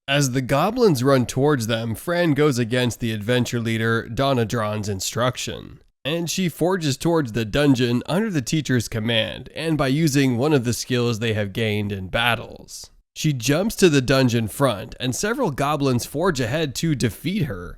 As the goblins run towards them, Fran goes against the adventure leader Donadron's instruction, and she forges towards the dungeon under the teacher's command and by using one of the skills they have gained in battles. She jumps to the dungeon front, and several goblins forge ahead to defeat her.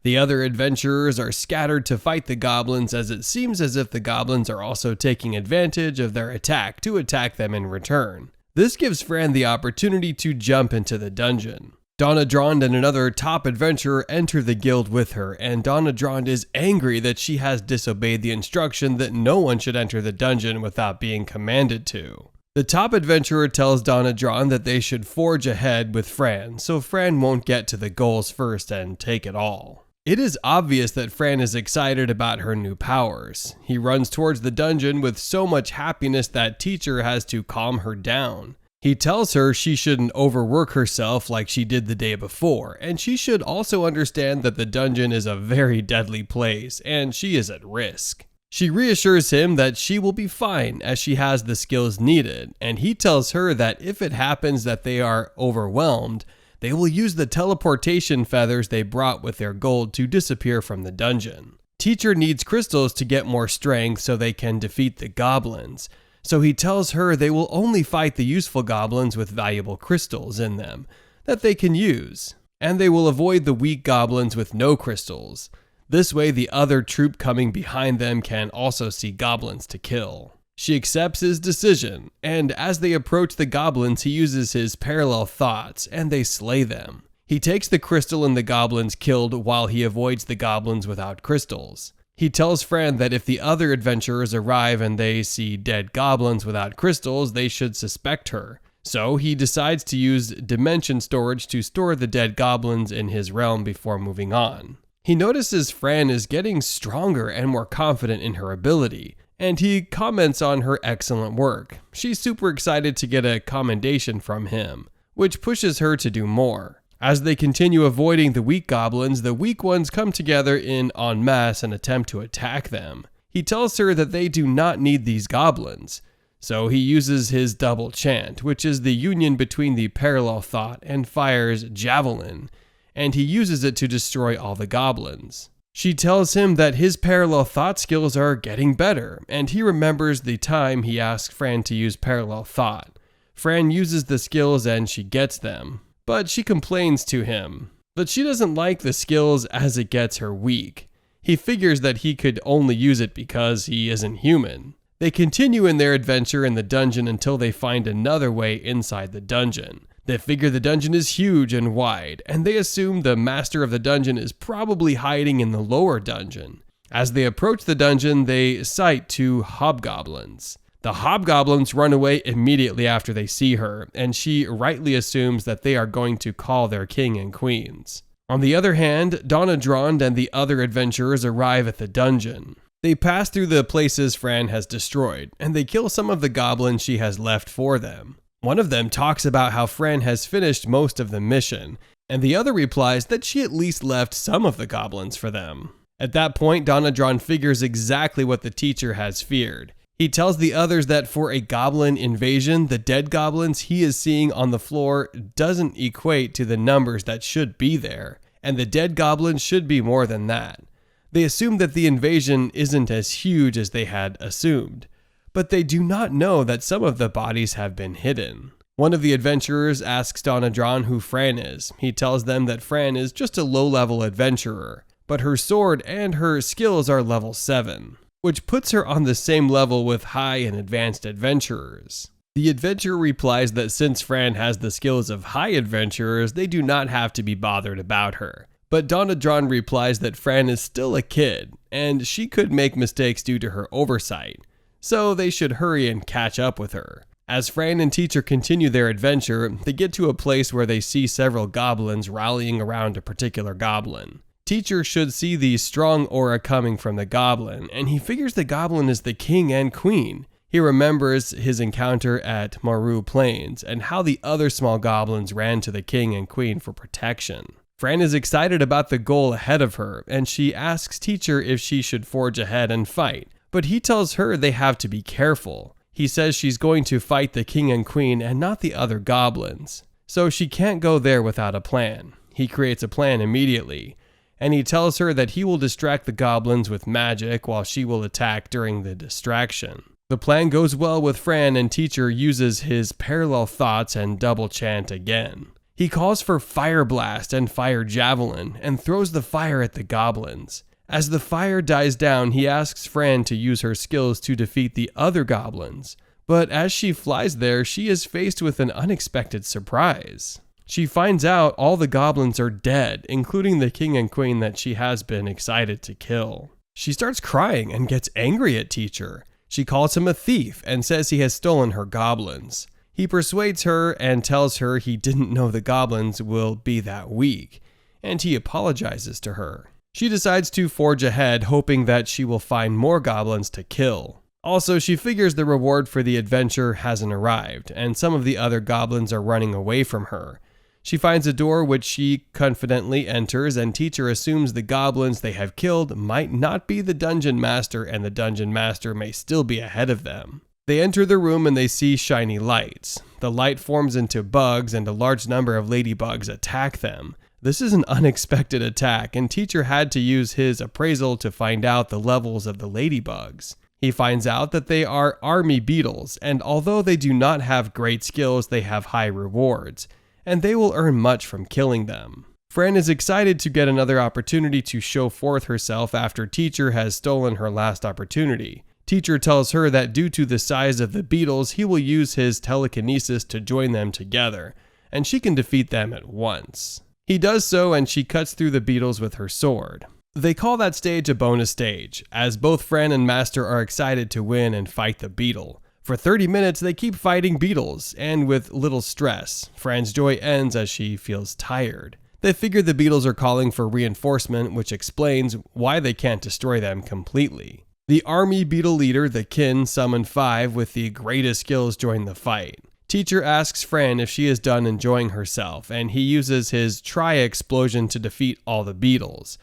The other adventurers are scattered to fight the goblins, as it seems as if the goblins are also taking advantage of their attack to attack them in return. This gives Fran the opportunity to jump into the dungeon. Donadron and another top adventurer enter the guild with her, and Donadron is angry that she has disobeyed the instruction that no one should enter the dungeon without being commanded to. The top adventurer tells Donadron that they should forge ahead with Fran, so Fran won't get to the goals first and take it all. It is obvious that Fran is excited about her new powers. He runs towards the dungeon with so much happiness that teacher has to calm her down. He tells her she shouldn't overwork herself like she did the day before, and she should also understand that the dungeon is a very deadly place and she is at risk. She reassures him that she will be fine as she has the skills needed, and he tells her that if it happens that they are overwhelmed, they will use the teleportation feathers they brought with their gold to disappear from the dungeon. Teacher needs crystals to get more strength so they can defeat the goblins, so he tells her they will only fight the useful goblins with valuable crystals in them that they can use, and they will avoid the weak goblins with no crystals. This way the other troop coming behind them can also see goblins to kill. She accepts his decision, and as they approach the goblins, he uses his parallel thoughts, and they slay them. He takes the crystal and the goblins killed while he avoids the goblins without crystals. He tells Fran that if the other adventurers arrive and they see dead goblins without crystals, they should suspect her. So he decides to use dimension storage to store the dead goblins in his realm before moving on. He notices Fran is getting stronger and more confident in her ability, and he comments on her excellent work. She's super excited to get a commendation from him, which pushes her to do more. As they continue avoiding the weak goblins, the weak ones come together en masse and attempt to attack them. He tells her that they do not need these goblins, so he uses his double chant, which is the union between the parallel thought and fires javelin, and he uses it to destroy all the goblins. She tells him that his parallel thought skills are getting better, and he remembers the time he asked Fran to use parallel thought. Fran uses the skills and she gets them, but she complains to him. But she doesn't like the skills as it gets her weak. He figures that he could only use it because he isn't human. They continue in their adventure in the dungeon until they find another way inside the dungeon. They figure the dungeon is huge and wide, and they assume the master of the dungeon is probably hiding in the lower dungeon. As they approach the dungeon, they sight two hobgoblins. The hobgoblins run away immediately after they see her, and she rightly assumes that they are going to call their king and queens. On the other hand, Donadron and the other adventurers arrive at the dungeon. They pass through the places Fran has destroyed, and they kill some of the goblins she has left for them. One of them talks about how Fran has finished most of the mission, and the other replies that she at least left some of the goblins for them. At that point, Donadron figures exactly what the teacher has feared. He tells the others that for a goblin invasion, the dead goblins he is seeing on the floor doesn't equate to the numbers that should be there, and the dead goblins should be more than that. They assume that the invasion isn't as huge as they had assumed, but they do not know that some of the bodies have been hidden. One of the adventurers asks Donadron who Fran is. He tells them that Fran is just a low-level adventurer, but her sword and her skills are level 7, which puts her on the same level with high and advanced adventurers. The adventurer replies that since Fran has the skills of high adventurers, they do not have to be bothered about her. But Donadron replies that Fran is still a kid, and she could make mistakes due to her oversight, so they should hurry and catch up with her. As Fran and teacher continue their adventure, they get to a place where they see several goblins rallying around a particular goblin. Teacher should see the strong aura coming from the goblin, and he figures the goblin is the king and queen. He remembers his encounter at Maru Plains and how the other small goblins ran to the king and queen for protection. Fran is excited about the goal ahead of her, and she asks teacher if she should forge ahead and fight, but he tells her they have to be careful. He says she's going to fight the king and queen and not the other goblins. so she can't go there without a plan. He creates a plan immediately, and he tells her that he will distract the goblins with magic while she will attack during the distraction. The plan goes well with Fran, and Teacher uses his parallel thoughts and double chant again. He calls for Fire Blast and Fire Javelin and throws the fire at the goblins. As the fire dies down, he asks Fran to use her skills to defeat the other goblins. But as she flies there, she is faced with an unexpected surprise. She finds out all the goblins are dead, including the king and queen that she has been excited to kill. She starts crying and gets angry at Teacher. She calls him a thief and says he has stolen her goblins. He persuades her and tells her he didn't know the goblins will be that weak, and he apologizes to her. She decides to forge ahead, hoping that she will find more goblins to kill. Also, she figures the reward for the adventure hasn't arrived, and some of the other goblins are running away from her. She finds a door which she confidently enters, and Teacher assumes the goblins they have killed might not be the dungeon master, and the dungeon master may still be ahead of them. They enter the room and they see shiny lights. The light forms into bugs, and a large number of ladybugs attack them. This is an unexpected attack, and Teacher had to use his appraisal to find out the levels of the ladybugs. He finds out that they are army beetles, and although they do not have great skills, they have high rewards, and they will earn much from killing them. Fran is excited to get another opportunity to show forth herself after Teacher has stolen her last opportunity. Teacher tells her that due to the size of the beetles, he will use his telekinesis to join them together, and she can defeat them at once. He does so, and she cuts through the beetles with her sword. They call that stage a bonus stage, as both Fran and Master are excited to win and fight the beetle. For 30 minutes, they keep fighting beetles, and with little stress. Fran's joy ends as she feels tired. They figure the beetles are calling for reinforcement, which explains why they can't destroy them completely. The army beetle leader, the kin, summoned 5 with the greatest skills join the fight. Teacher asks Fran if she is done enjoying herself, and he uses his tri-explosion to defeat all the beetles.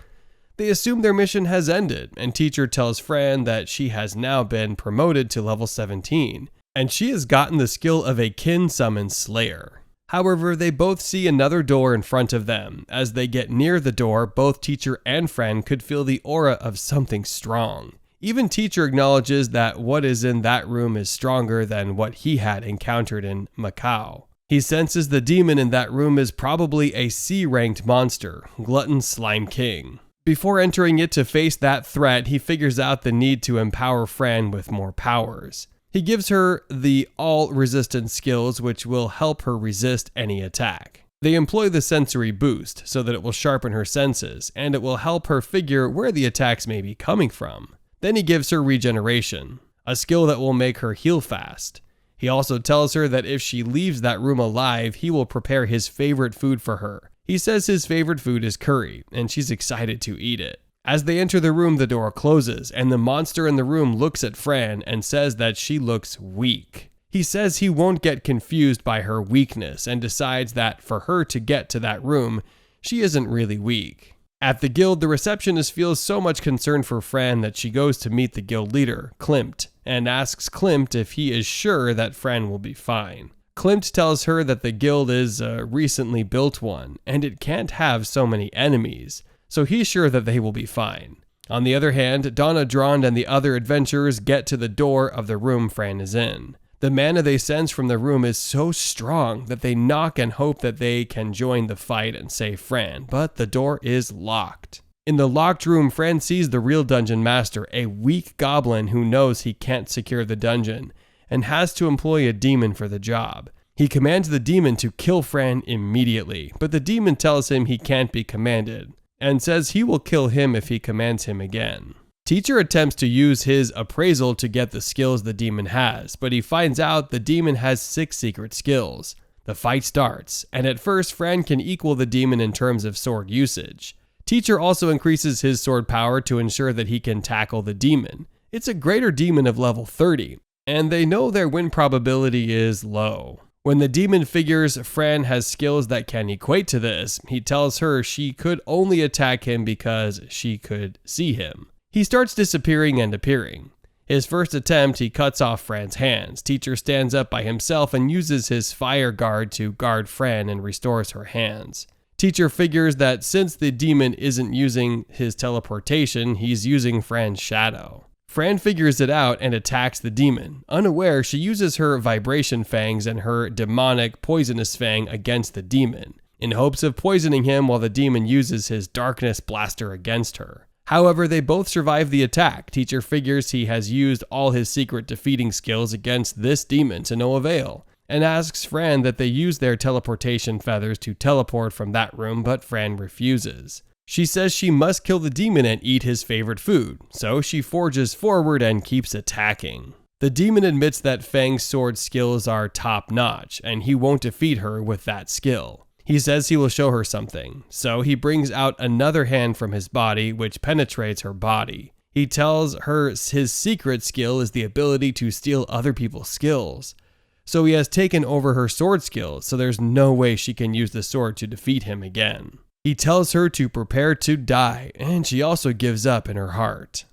They assume their mission has ended, and Teacher tells Fran that she has now been promoted to level 17, and she has gotten the skill of a kin summon slayer. However, they both see another door in front of them. As they get near the door, both Teacher and Fran could feel the aura of something strong. Even Teacher acknowledges that what is in that room is stronger than what he had encountered in Macau. He senses the demon in that room is probably a C-ranked monster, Glutton Slime King. Before entering it to face that threat, he figures out the need to empower Fran with more powers. He gives her the all-resistance skills, which will help her resist any attack. They employ the sensory boost so that it will sharpen her senses, and it will help her figure where the attacks may be coming from. Then he gives her regeneration, a skill that will make her heal fast. He also tells her that if she leaves that room alive, he will prepare his favorite food for her. He says his favorite food is curry, and she's excited to eat it. As they enter the room, the door closes, and the monster in the room looks at Fran and says that she looks weak. He says he won't get confused by her weakness and decides that for her to get to that room, she isn't really weak. At the guild, the receptionist feels so much concern for Fran that she goes to meet the guild leader, Klimt, and asks Klimt if he is sure that Fran will be fine. Klimt tells her that the guild is a recently built one, and it can't have so many enemies, so he's sure that they will be fine. On the other hand, Donna Drond and the other adventurers get to the door of the room Fran is in. The mana they sense from the room is so strong that they knock and hope that they can join the fight and save Fran, but the door is locked. In the locked room, Fran sees the real dungeon master, a weak goblin who knows he can't secure the dungeon, and has to employ a demon for the job. He commands the demon to kill Fran immediately, but the demon tells him he can't be commanded, and says he will kill him if he commands him again. Teacher attempts to use his appraisal to get the skills the demon has, but he finds out the demon has 6 secret skills. The fight starts, and at first Fran can equal the demon in terms of sword usage. Teacher also increases his sword power to ensure that he can tackle the demon. It's a greater demon of level 30, and they know their win probability is low. When the demon figures Fran has skills that can equate to this, he tells her she could only attack him because she could see him. He starts disappearing and appearing. His first attempt, he cuts off Fran's hands. Teacher stands up by himself and uses his fire guard to guard Fran and restores her hands. Teacher figures that since the demon isn't using his teleportation, he's using Fran's shadow. Fran figures it out and attacks the demon. Unaware, she uses her vibration fangs and her demonic poisonous fang against the demon, in hopes of poisoning him while the demon uses his darkness blaster against her. However, they both survive the attack. Teacher figures he has used all his secret defeating skills against this demon to no avail, and asks Fran that they use their teleportation feathers to teleport from that room, but Fran refuses. She says she must kill the demon and eat his favorite food, so she forges forward and keeps attacking. The demon admits that Fang's sword skills are top-notch, and he won't defeat her with that skill. He says he will show her something, so he brings out another hand from his body, which penetrates her body. He tells her his secret skill is the ability to steal other people's skills. So he has taken over her sword skills, so there's no way she can use the sword to defeat him again. He tells her to prepare to die, and she also gives up in her heart.